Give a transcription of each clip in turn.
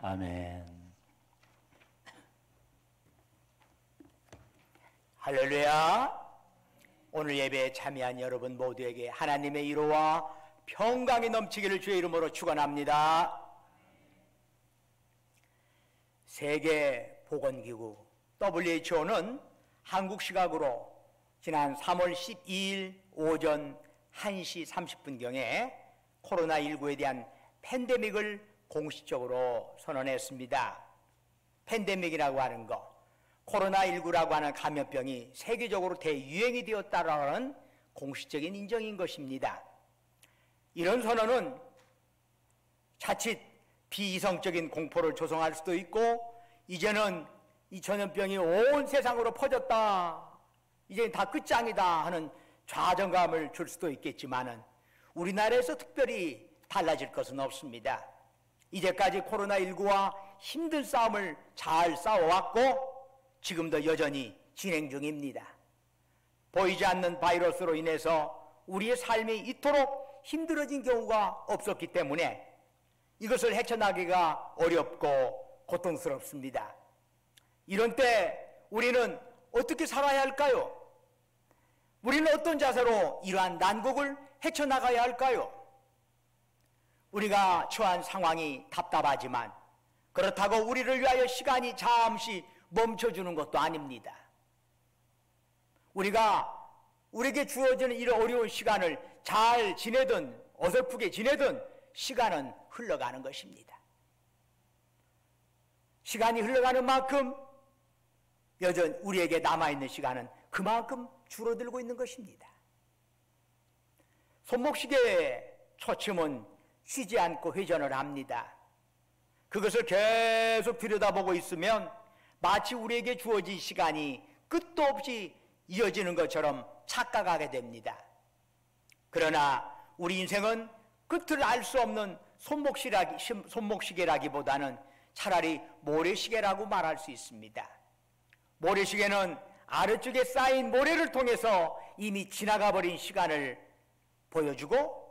아멘. 할렐루야. 오늘 예배에 참여한 여러분 모두에게 하나님의 위로와 평강이 넘치기를 주의 이름으로 축원합니다. 세계보건기구 WHO는 한국 시각으로 지난 3월 12일 오전 1시 30분경에 코로나19에 대한 팬데믹을 공식적으로 선언했습니다. 팬데믹이라고 하는 것, 코로나19라고 하는 감염병이 세계적으로 대유행이 되었다라는 공식적인 인정인 것입니다. 이런 선언은 자칫 비이성적인 공포를 조성할 수도 있고, 이제는 이 전염병이 온 세상으로 퍼졌다, 이제 다 끝장이다 하는 좌정감을 줄 수도 있겠지만은 우리나라에서 특별히 달라질 것은 없습니다. 이제까지 코로나19와 힘든 싸움을 잘 싸워왔고 지금도 여전히 진행 중입니다. 보이지 않는 바이러스로 인해서 우리의 삶이 이토록 힘들어진 경우가 없었기 때문에 이것을 헤쳐나가기가 어렵고 고통스럽습니다. 이런 때 우리는 어떻게 살아야 할까요? 우리는 어떤 자세로 이러한 난국을 헤쳐나가야 할까요? 우리가 처한 상황이 답답하지만 그렇다고 우리를 위하여 시간이 잠시 멈춰주는 것도 아닙니다. 우리에게 주어지는 이런 어려운 시간을 잘 지내든 어설프게 지내든 시간은 흘러가는 것입니다. 시간이 흘러가는 만큼 여전히 우리에게 남아있는 시간은 그만큼 줄어들고 있는 것입니다. 손목시계의 초침은 쉬지 않고 회전을 합니다. 그것을 계속 들여다보고 있으면 마치 우리에게 주어진 시간이 끝도 없이 이어지는 것처럼 착각하게 됩니다. 그러나 우리 인생은 끝을 알 수 없는 손목시계라기보다는 차라리 모래시계라고 말할 수 있습니다. 모래시계는 아래쪽에 쌓인 모래를 통해서 이미 지나가 버린 시간을 보여주고,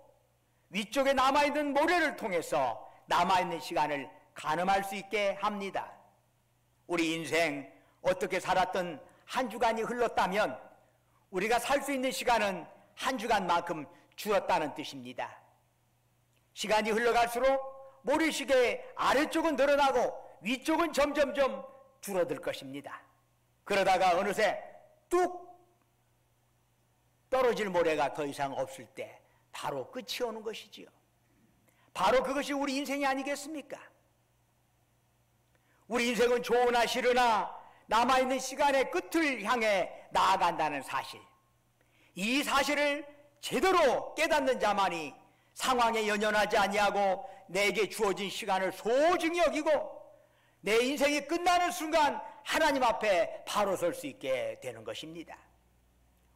위쪽에 남아있는 모래를 통해서 남아있는 시간을 가늠할 수 있게 합니다. 우리 인생 어떻게 살았던 한 주간이 흘렀다면 우리가 살 수 있는 시간은 한 주간만큼 줄었다는 뜻입니다. 시간이 흘러갈수록 모래시계의 아래쪽은 늘어나고 위쪽은 점점점 줄어들 것입니다. 그러다가 어느새 뚝 떨어질 모래가 더 이상 없을 때 바로 끝이 오는 것이지요. 바로 그것이 우리 인생이 아니겠습니까? 우리 인생은 좋으나 싫으나 남아있는 시간의 끝을 향해 나아간다는 사실, 이 사실을 제대로 깨닫는 자만이 상황에 연연하지 아니하고 내게 주어진 시간을 소중히 여기고 내 인생이 끝나는 순간 하나님 앞에 바로 설 수 있게 되는 것입니다.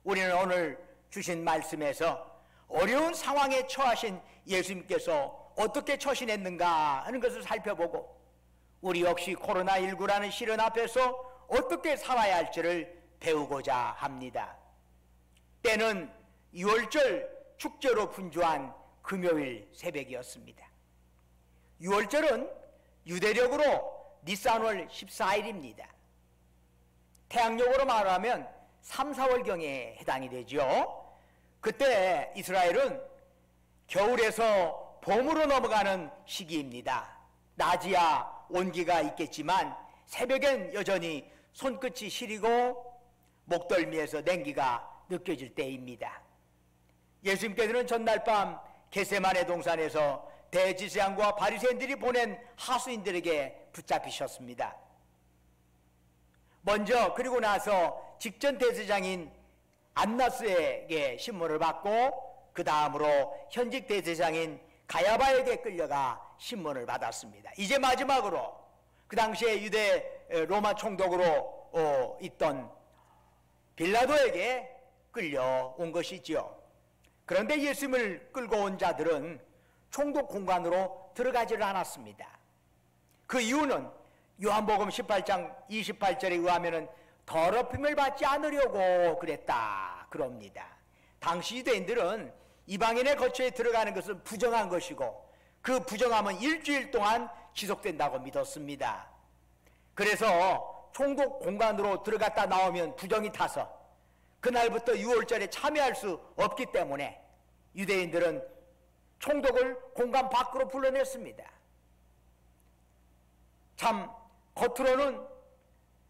우리는 오늘 주신 말씀에서 어려운 상황에 처하신 예수님께서 어떻게 처신했는가 하는 것을 살펴보고 우리 역시 코로나19라는 시련 앞에서 어떻게 살아야 할지를 배우고자 합니다. 때는 6월절 축제로 분주한 금요일 새벽이었습니다. 6월절은 유대력으로 니산월 14일입니다. 태양력으로 말하면 3, 4월경에 해당이 되죠. 그때 이스라엘은 겨울에서 봄으로 넘어가는 시기입니다. 낮이야 온기가 있겠지만 새벽엔 여전히 손끝이 시리고 목덜미에서 냉기가 느껴질 때입니다. 예수님께서는 전날 밤 겟세마네 동산에서 대제사장과 바리새인들이 보낸 하수인들에게 붙잡히셨습니다. 먼저 그리고 나서 직전 대제사장인 안나스에게 신문을 받고 그 다음으로 현직 대제사장인 가야바에게 끌려가 신문을 받았습니다. 이제 마지막으로 그 당시에 유대 로마 총독으로 있던 빌라도에게 끌려온 것이지요. 그런데 예수님을 끌고 온 자들은 총독 공간으로 들어가지를 않았습니다. 그 이유는 요한복음 18장 28절에 의하면 더럽힘을 받지 않으려고 그랬다 그럽니다. 당시 유대인들은 이방인의 거처에 들어가는 것은 부정한 것이고 그 부정함은 일주일 동안 지속된다고 믿었습니다. 그래서 총독 공간으로 들어갔다 나오면 부정이 타서 그날부터 유월절에 참여할 수 없기 때문에 유대인들은 총독을 공간 밖으로 불러냈습니다. 참 겉으로는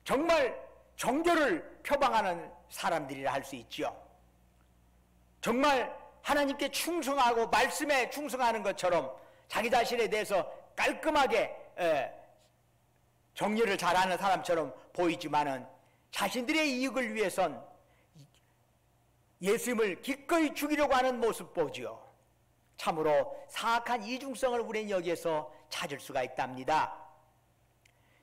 정말 정결을 표방하는 사람들이라 할 수 있죠. 정말 하나님께 충성하고 말씀에 충성하는 것처럼 자기 자신에 대해서 깔끔하게 정리를 잘하는 사람처럼 보이지만은 자신들의 이익을 위해선 예수님을 기꺼이 죽이려고 하는 모습 보지요. 참으로 사악한 이중성을 우리는 여기에서 찾을 수가 있답니다.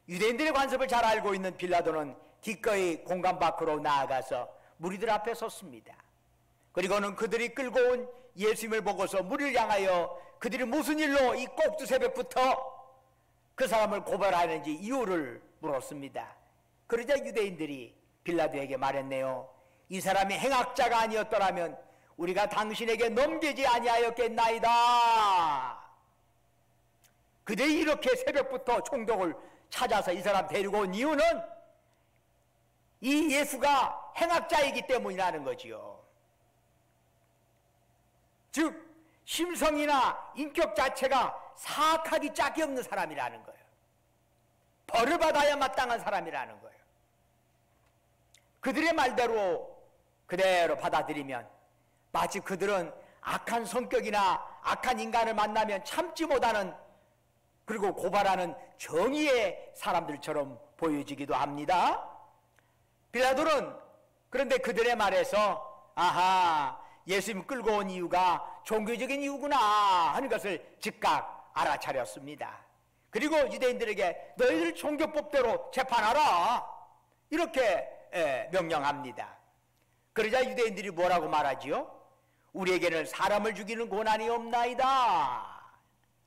유대인들의 관습을 잘 알고 있는 빌라도는 기꺼이 공간 밖으로 나아가서 무리들 앞에 섰습니다. 그리고는 그들이 끌고 온 예수님을 보고서 무리를 향하여 그들이 무슨 일로 이 꼭두 새벽부터 그 사람을 고발하는지 이유를 물었습니다. 그러자 유대인들이 빌라도에게 말했네요. 이 사람이 행악자가 아니었더라면 우리가 당신에게 넘기지 아니하였겠나이다. 그들이 이렇게 새벽부터 총독을 찾아서 이 사람 데리고 온 이유는 이 예수가 행악자이기 때문이라는 거지요. 즉 심성이나 인격 자체가 사악하기 짝이 없는 사람이라는 거예요. 벌을 받아야 마땅한 사람이라는 거예요. 그들의 말대로 그대로 받아들이면 마치 그들은 악한 성격이나 악한 인간을 만나면 참지 못하는, 그리고 고발하는 정의의 사람들처럼 보여지기도 합니다. 빌라도는 그런데 그들의 말에서 아하, 예수님 끌고 온 이유가 종교적인 이유구나 하는 것을 즉각 알아차렸습니다. 그리고 유대인들에게 너희들 종교법대로 재판하라 이렇게 명령합니다. 그러자 유대인들이 뭐라고 말하지요? 우리에게는 사람을 죽이는 권한이 없나이다.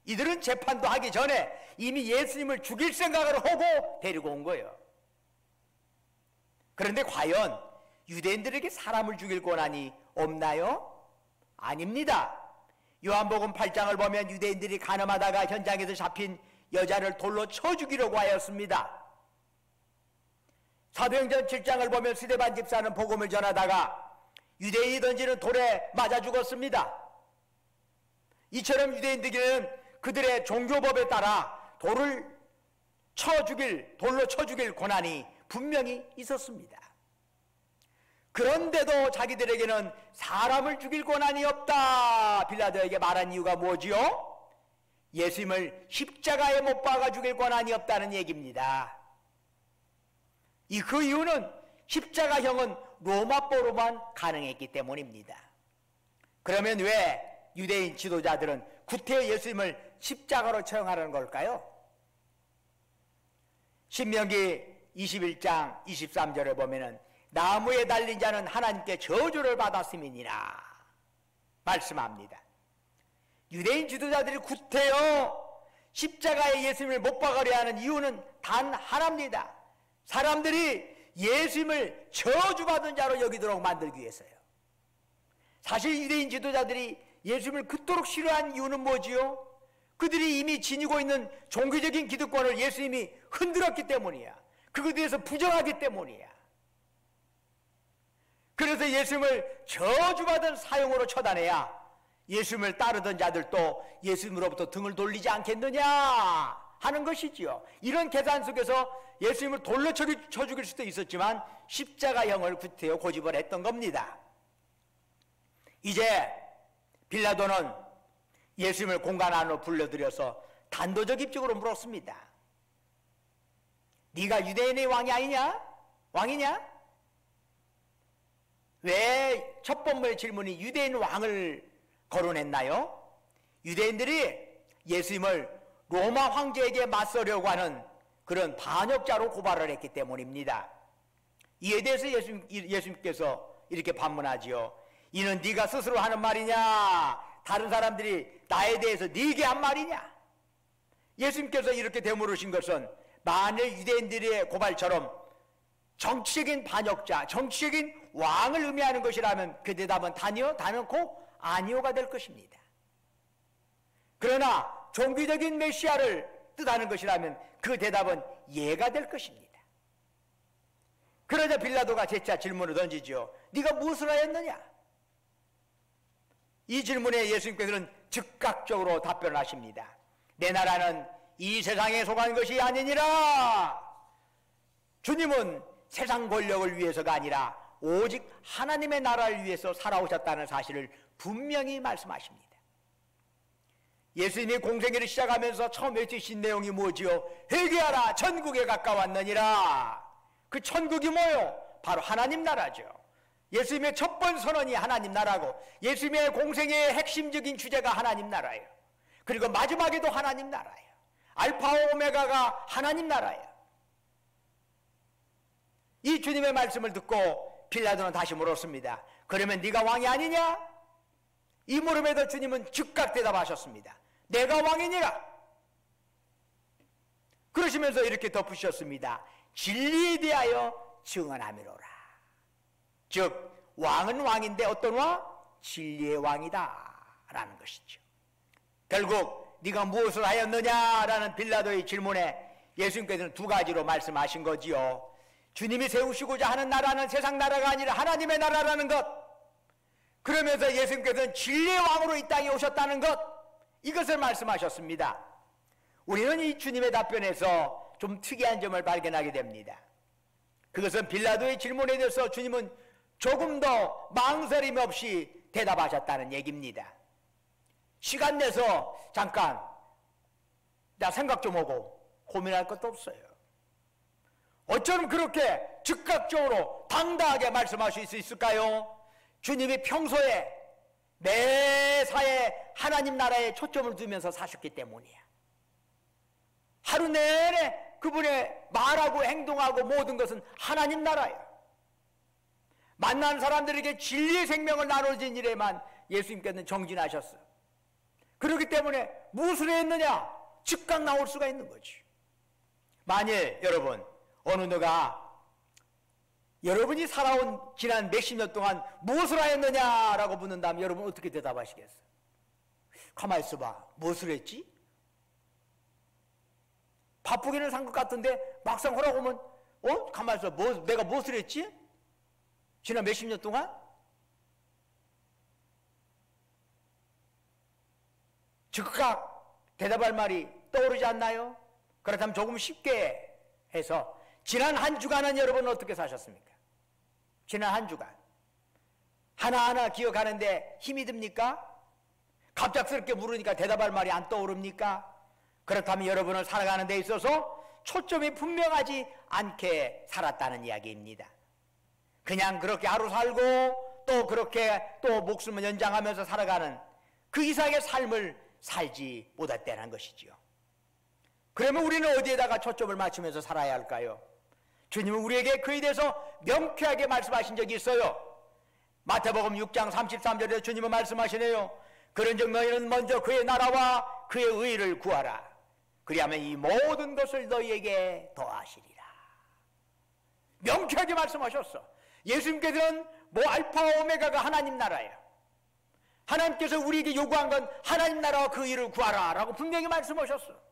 이들은 재판도 하기 전에 이미 예수님을 죽일 생각을 하고 데리고 온 거예요. 그런데 과연 유대인들에게 사람을 죽일 권한이 없나요? 아닙니다. 요한복음 8장을 보면 유대인들이 간음하다가 현장에서 잡힌 여자를 돌로 쳐 죽이려고 하였습니다. 사도행전 7장을 보면 스데반 집사는 복음을 전하다가 유대인이 던지는 돌에 맞아 죽었습니다. 이처럼 유대인들에게는 그들의 종교법에 따라 돌로 쳐 죽일 권한이 분명히 있었습니다. 그런데도 자기들에게는 사람을 죽일 권한이 없다 빌라도에게 말한 이유가 뭐지요? 예수님을 십자가에 못 박아 죽일 권한이 없다는 얘기입니다. 그 이유는 십자가형은 로마법으로만 가능했기 때문입니다. 그러면 왜 유대인 지도자들은 구태여 예수님을 십자가로 처형하라는 걸까요? 신명기 21장 23절에 보면은 나무에 달린 자는 하나님께 저주를 받았음이니라 말씀합니다. 유대인 지도자들이 구태여 십자가에 예수님을 못 박으려 하는 이유는 단 하나입니다. 사람들이 예수님을 저주받은 자로 여기도록 만들기 위해서요. 사실 유대인 지도자들이 예수님을 그토록 싫어한 이유는 뭐지요? 그들이 이미 지니고 있는 종교적인 기득권을 예수님이 흔들었기 때문이야. 그것에 대해서 부정하기 때문이야. 그래서 예수님을 저주받은 사형으로 처단해야 예수님을 따르던 자들도 예수님으로부터 등을 돌리지 않겠느냐 하는 것이지요. 이런 계산 속에서 예수님을 돌로 쳐 죽일 수도 있었지만 십자가형을 구태여 고집을 했던 겁니다. 이제 빌라도는 예수님을 공간 안으로 불러들여서 단도적 입적으로 물었습니다. 네가 유대인의 왕이 아니냐? 왕이냐? 왜 첫 번째 질문이 유대인 왕을 거론했나요? 유대인들이 예수님을 로마 황제에게 맞서려고 하는 그런 반역자로 고발을 했기 때문입니다. 이에 대해서 예수님께서 이렇게 반문하지요. 이는 네가 스스로 하는 말이냐? 다른 사람들이 나에 대해서 네게 한 말이냐? 예수님께서 이렇게 되물으신 것은 만일 유대인들의 고발처럼 정치적인 반역자, 정치적인 왕을 의미하는 것이라면 그 대답은 단이요, 단언코 아니오가 될 것입니다. 그러나 종교적인 메시아를 뜻하는 것이라면 그 대답은 예가 될 것입니다. 그러자 빌라도가 재차 질문을 던지죠. 네가 무엇을 하였느냐? 이 질문에 예수님께서는 즉각적으로 답변을 하십니다. 내 나라는 이 세상에 속한 것이 아니니라. 주님은 세상 권력을 위해서가 아니라 오직 하나님의 나라를 위해서 살아오셨다는 사실을 분명히 말씀하십니다. 예수님이 공생애를 시작하면서 처음 외치신 내용이 뭐지요? 회개하라, 천국에 가까웠느니라. 그 천국이 뭐요? 바로 하나님 나라죠. 예수님의 첫 번 선언이 하나님 나라고, 예수님의 공생애의 핵심적인 주제가 하나님 나라예요. 그리고 마지막에도 하나님 나라예요. 알파와 오메가가 하나님 나라예요. 이 주님의 말씀을 듣고 빌라도는 다시 물었습니다. 그러면 네가 왕이 아니냐? 이 물음에도 주님은 즉각 대답하셨습니다. 내가 왕이니라. 그러시면서 이렇게 덧붙이셨습니다. 진리에 대하여 증언함이로라. 즉 왕은 왕인데 어떤 왕? 진리의 왕이다 라는 것이죠. 결국 네가 무엇을 하였느냐라는 빌라도의 질문에 예수님께서는 두 가지로 말씀하신 거지요. 주님이 세우시고자 하는 나라는 세상 나라가 아니라 하나님의 나라라는 것, 그러면서 예수님께서는 진리의 왕으로 이 땅에 오셨다는 것, 이것을 말씀하셨습니다. 우리는 이 주님의 답변에서 좀 특이한 점을 발견하게 됩니다. 그것은 빌라도의 질문에 대해서 주님은 조금 더 망설임 없이 대답하셨다는 얘기입니다. 시간 내서 잠깐 나 생각 좀 하고 고민할 것도 없어요. 어쩌면 그렇게 즉각적으로 당당하게 말씀하실 수 있을까요? 주님이 평소에 매사에 하나님 나라에 초점을 두면서 사셨기 때문이야. 하루 내내 그분의 말하고 행동하고 모든 것은 하나님 나라예요. 만난 사람들에게 진리의 생명을 나눠진 일에만 예수님께서는 정진하셨어요. 그렇기 때문에 무엇을 했느냐? 즉각 나올 수가 있는 거지. 만일 여러분 어느 누가 여러분이 살아온 지난 몇십 년 동안 무엇을 하였느냐라고 묻는다면 여러분 어떻게 대답하시겠어요? 가만히 있어봐. 무엇을 했지? 바쁘기는 산 것 같은데 막상 하라고 하면 가만히 있어. 내가 무엇을 했지? 지난 몇십 년 동안? 즉각 대답할 말이 떠오르지 않나요? 그렇다면 조금 쉽게 해서 지난 한 주간은 여러분은 어떻게 사셨습니까? 지난 한 주간 하나하나 기억하는데 힘이 듭니까? 갑작스럽게 물으니까 대답할 말이 안 떠오릅니까? 그렇다면 여러분은 살아가는 데 있어서 초점이 분명하지 않게 살았다는 이야기입니다. 그냥 그렇게 하루 살고 또 그렇게 또 목숨을 연장하면서 살아가는 그 이상의 삶을 살지 못했다는 것이지요. 그러면 우리는 어디에다가 초점을 맞추면서 살아야 할까요? 주님은 우리에게 그에 대해서 명쾌하게 말씀하신 적이 있어요. 마태복음 6장 33절에 주님은 말씀하시네요. 그런즉 너희는 먼저 그의 나라와 그의 의를 구하라. 그리하면 이 모든 것을 너희에게 더하시리라. 명쾌하게 말씀하셨어. 예수님께서는 알파 오메가가 하나님 나라예요. 하나님께서 우리에게 요구한 건 하나님 나라와 그 일을 구하라 라고 분명히 말씀하셨어.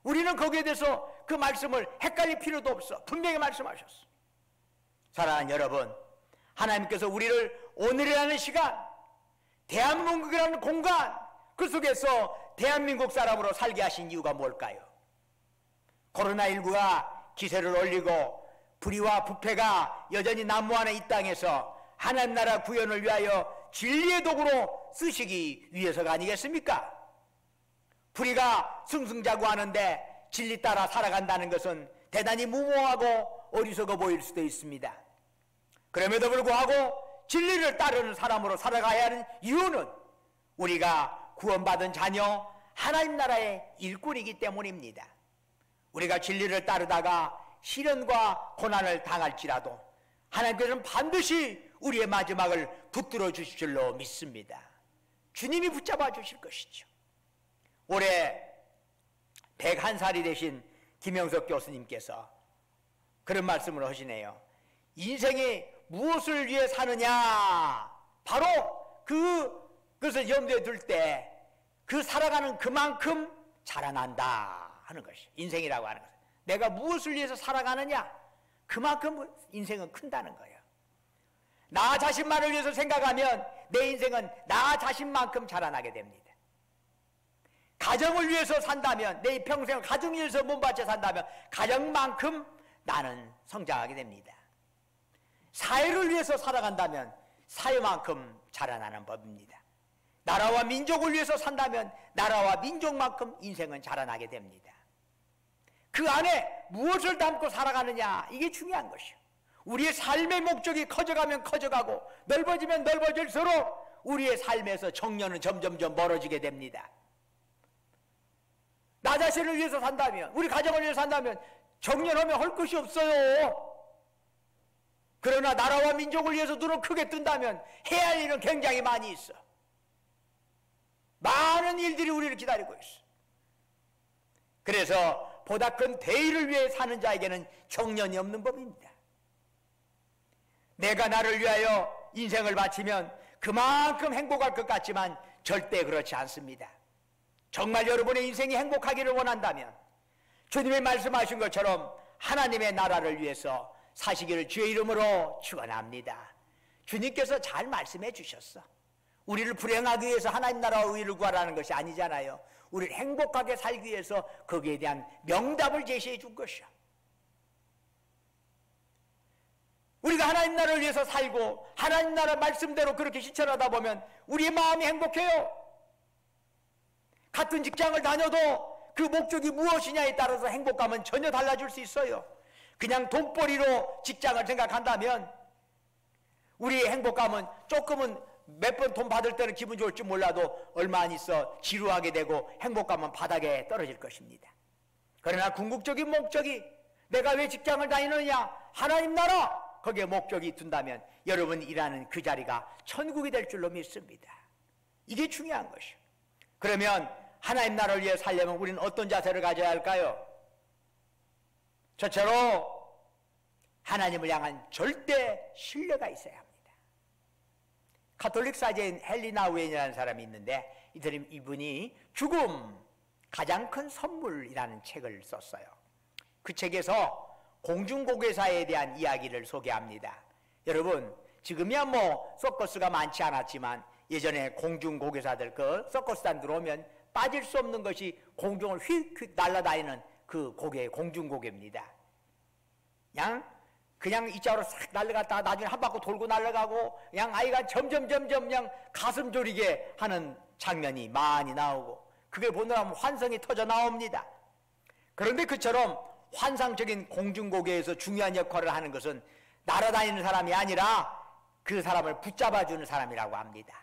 우리는 거기에 대해서 그 말씀을 헷갈릴 필요도 없어. 분명히 말씀하셨어. 사랑하는 여러분, 하나님께서 우리를 오늘이라는 시간, 대한민국이라는 공간, 그 속에서 대한민국 사람으로 살게 하신 이유가 뭘까요? 코로나19가 기세를 올리고 불의와 부패가 여전히 난무하는 이 땅에서 하나님 나라 구현을 위하여 진리의 도구로 쓰시기 위해서가 아니겠습니까? 불의가 승승자구하는데 진리 따라 살아간다는 것은 대단히 무모하고 어리석어 보일 수도 있습니다. 그럼에도 불구하고 진리를 따르는 사람으로 살아가야 하는 이유는 우리가 구원받은 자녀 하나님 나라의 일꾼이기 때문입니다. 우리가 진리를 따르다가 시련과 고난을 당할지라도 하나님께서는 반드시 우리의 마지막을 붙들어 주실 줄로 믿습니다. 주님이 붙잡아 주실 것이죠. 올해 101살이 되신 김영석 교수님께서 그런 말씀을 하시네요. 인생이 무엇을 위해 사느냐, 바로 그것을 염두에 둘 때 그 살아가는 그만큼 자라난다 하는 것이 인생이라고 하는 것은. 내가 무엇을 위해서 살아가느냐, 그만큼 인생은 큰다는 거예요. 나 자신만을 위해서 생각하면 내 인생은 나 자신만큼 자라나게 됩니다. 가정을 위해서 산다면, 내 평생을 가정을 위해서 몸바쳐 산다면 가정만큼 나는 성장하게 됩니다. 사회를 위해서 살아간다면 사회만큼 자라나는 법입니다. 나라와 민족을 위해서 산다면 나라와 민족만큼 인생은 자라나게 됩니다. 그 안에 무엇을 담고 살아가느냐, 이게 중요한 것이요. 우리의 삶의 목적이 커져가면 커져가고 넓어지면 넓어질수록 우리의 삶에서 정년은 점점점 멀어지게 됩니다. 나 자신을 위해서 산다면, 우리 가정을 위해서 산다면 정년하면 할 것이 없어요. 그러나 나라와 민족을 위해서 눈을 크게 뜬다면 해야 할 일은 굉장히 많이 있어. 많은 일들이 우리를 기다리고 있어. 그래서 보다 큰 대의를 위해 사는 자에게는 정년이 없는 법입니다. 내가 나를 위하여 인생을 바치면 그만큼 행복할 것 같지만 절대 그렇지 않습니다. 정말 여러분의 인생이 행복하기를 원한다면 주님이 말씀하신 것처럼 하나님의 나라를 위해서 사시기를 주의 이름으로 축원합니다. 주님께서 잘 말씀해 주셨어. 우리를 불행하기 위해서 하나님 나라와 의를 구하라는 것이 아니잖아요. 우리를 행복하게 살기 위해서 거기에 대한 명답을 제시해 준 것이야. 우리가 하나님 나라를 위해서 살고 하나님 나라 말씀대로 그렇게 실천하다 보면 우리의 마음이 행복해요. 같은 직장을 다녀도 그 목적이 무엇이냐에 따라서 행복감은 전혀 달라질 수 있어요. 그냥 돈벌이로 직장을 생각한다면 우리의 행복감은 조금은 몇 번 돈 받을 때는 기분 좋을지 몰라도 얼마 안 있어 지루하게 되고 행복감은 바닥에 떨어질 것입니다. 그러나 궁극적인 목적이 내가 왜 직장을 다니느냐, 하나님 나라, 거기에 목적이 둔다면 여러분이 일하는 그 자리가 천국이 될 줄로 믿습니다. 이게 중요한 것이요. 그러면 하나님 나라를 위해 살려면 우리는 어떤 자세를 가져야 할까요? 저처럼 하나님을 향한 절대 신뢰가 있어야 합니다. 가톨릭 사제인 헬리나 웬이라는 사람이 있는데 이분이 죽음 가장 큰 선물이라는 책을 썼어요. 그 책에서 공중고개사에 대한 이야기를 소개합니다. 여러분, 지금이야 뭐 서커스가 많지 않았지만 예전에 공중고개사들 그 서커스단 들어오면 빠질 수 없는 것이 공중을 휙휙 날아다니는 그 고개, 공중고개입니다. 그냥 이쪽으로 싹 날아갔다가 나중에 한 바퀴 돌고 날아가고 그냥 아이가 점점 그냥 가슴 졸이게 하는 장면이 많이 나오고 그게 보느라 환성이 터져 나옵니다. 그런데 그처럼 환상적인 공중고개에서 중요한 역할을 하는 것은 날아다니는 사람이 아니라 그 사람을 붙잡아주는 사람이라고 합니다.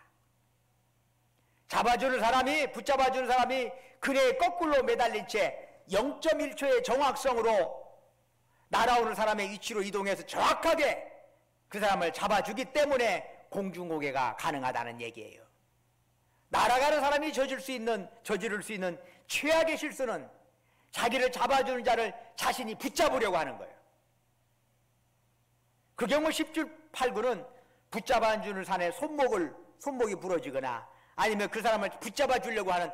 붙잡아주는 사람이 그네에 거꾸로 매달린 채 0.1초의 정확성으로 날아오는 사람의 위치로 이동해서 정확하게 그 사람을 잡아주기 때문에 공중고개가 가능하다는 얘기예요. 날아가는 사람이 저지를 수 있는 최악의 실수는 자기를 잡아주는 자를 자신이 붙잡으려고 하는 거예요. 그 경우 10줄 8구는 붙잡아주는 사람의 손목이 부러지거나 아니면 그 사람을 붙잡아주려고 하는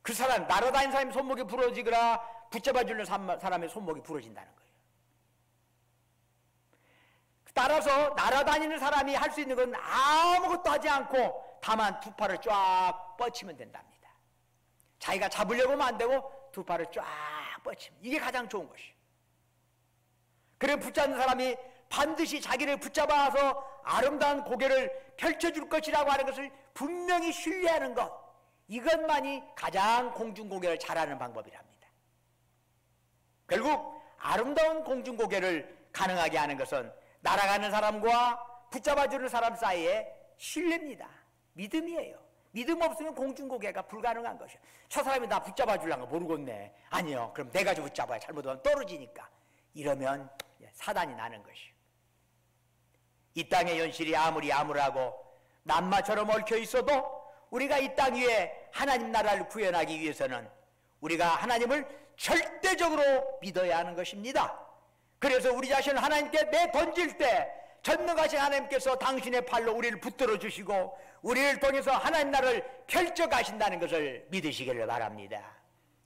그 사람, 날아다니는 사람의 손목이 부러지거나 붙잡아주는 사람의 손목이 부러진다는 거예요. 따라서 날아다니는 사람이 할 수 있는 건 아무것도 하지 않고 다만 두 팔을 쫙 뻗치면 된답니다. 자기가 잡으려고 하면 안 되고 두 팔을 쫙 뻗치면 이게 가장 좋은 것이에요. 그래 붙잡는 사람이 반드시 자기를 붙잡아서 아름다운 고개를 펼쳐줄 것이라고 하는 것을 분명히 신뢰하는 것, 이것만이 가장 공중고개를 잘하는 방법이랍니다. 결국 아름다운 공중고개를 가능하게 하는 것은 날아가는 사람과 붙잡아주는 사람 사이에 신뢰입니다. 믿음이에요. 믿음 없으면 공중고개가 불가능한 것이에요. 저 사람이 나 붙잡아주려는 거 모르겠네. 아니요, 그럼 내가 좀 붙잡아야 잘못하면 떨어지니까. 이러면 사단이 나는 것이에요. 이 땅의 현실이 아무리 암울하고 남마처럼 얽혀 있어도 우리가 이 땅 위에 하나님 나라를 구현하기 위해서는 우리가 하나님을 절대적으로 믿어야 하는 것입니다. 그래서 우리 자신을 하나님께 내던질 때 전능하신 하나님께서 당신의 팔로 우리를 붙들어 주시고 우리를 통해서 하나님 나라를 펼쳐 가신다는 것을 믿으시기를 바랍니다.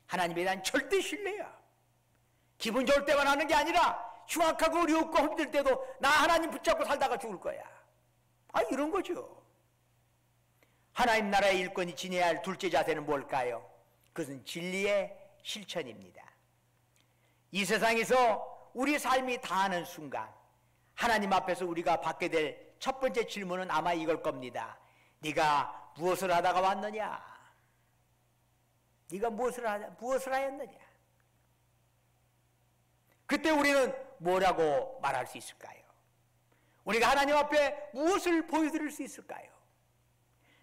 하나님에 대한 절대 신뢰야. 기분 좋을 때만 하는 게 아니라 흉악하고 어렵고 힘들 때도 나 하나님 붙잡고 살다가 죽을 거야. 이런 거죠. 하나님 나라의 일꾼이 지녀야 할 둘째 자세는 뭘까요? 그것은 진리의 실천입니다. 이 세상에서 우리 삶이 다하는 순간 하나님 앞에서 우리가 받게 될 첫 번째 질문은 아마 이걸 겁니다. 네가 무엇을 하다가 왔느냐? 네가 무엇을 하였느냐? 그때 우리는 뭐라고 말할 수 있을까요? 우리가 하나님 앞에 무엇을 보여드릴 수 있을까요?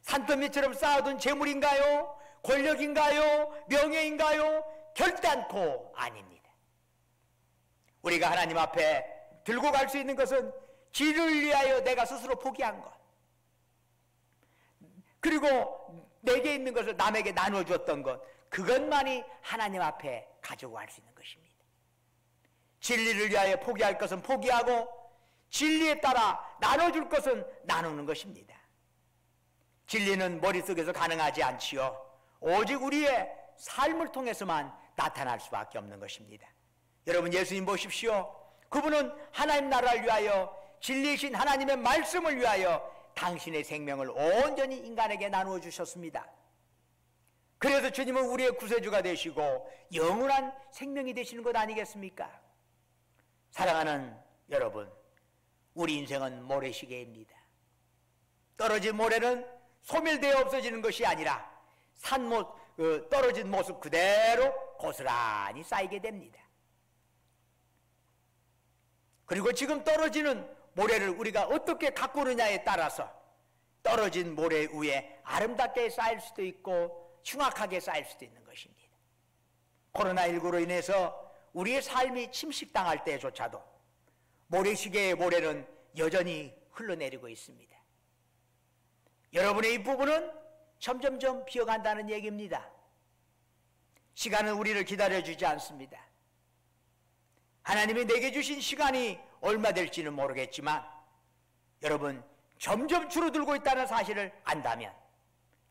산더미처럼 쌓아둔 재물인가요? 권력인가요? 명예인가요? 결단코 아닙니다. 우리가 하나님 앞에 들고 갈 수 있는 것은 진리를 위하여 내가 스스로 포기한 것, 그리고 내게 있는 것을 남에게 나누어 주었던 것, 그것만이 하나님 앞에 가지고 갈 수 있는 것입니다. 진리를 위하여 포기할 것은 포기하고 진리에 따라 나눠줄 것은 나누는 것입니다. 진리는 머릿속에서 가능하지 않지요. 오직 우리의 삶을 통해서만 나타날 수밖에 없는 것입니다. 여러분, 예수님 보십시오. 그분은 하나님 나라를 위하여 진리이신 하나님의 말씀을 위하여 당신의 생명을 온전히 인간에게 나누어 주셨습니다. 그래서 주님은 우리의 구세주가 되시고 영원한 생명이 되시는 것 아니겠습니까? 사랑하는 여러분, 우리 인생은 모래시계입니다. 떨어진 모래는 소멸되어 없어지는 것이 아니라 떨어진 모습 그대로 고스란히 쌓이게 됩니다. 그리고 지금 떨어지는 모래를 우리가 어떻게 가꾸느냐에 따라서 떨어진 모래 위에 아름답게 쌓일 수도 있고 흉악하게 쌓일 수도 있는 것입니다. 코로나19로 인해서 우리의 삶이 침식당할 때조차도 모래시계의 모래는 여전히 흘러내리고 있습니다. 여러분의 이 부분은 점점점 비어간다는 얘기입니다. 시간은 우리를 기다려주지 않습니다. 하나님이 내게 주신 시간이 얼마 될지는 모르겠지만 여러분, 점점 줄어들고 있다는 사실을 안다면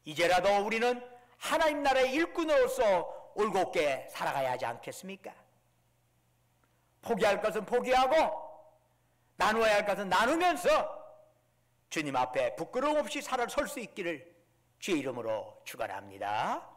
이제라도 우리는 하나님 나라의 일꾼으로서 올곧게 살아가야 하지 않겠습니까? 포기할 것은 포기하고 나누어야 할 것은 나누면서 주님 앞에 부끄러움 없이 설 수 있기를 주의 이름으로 축원합니다.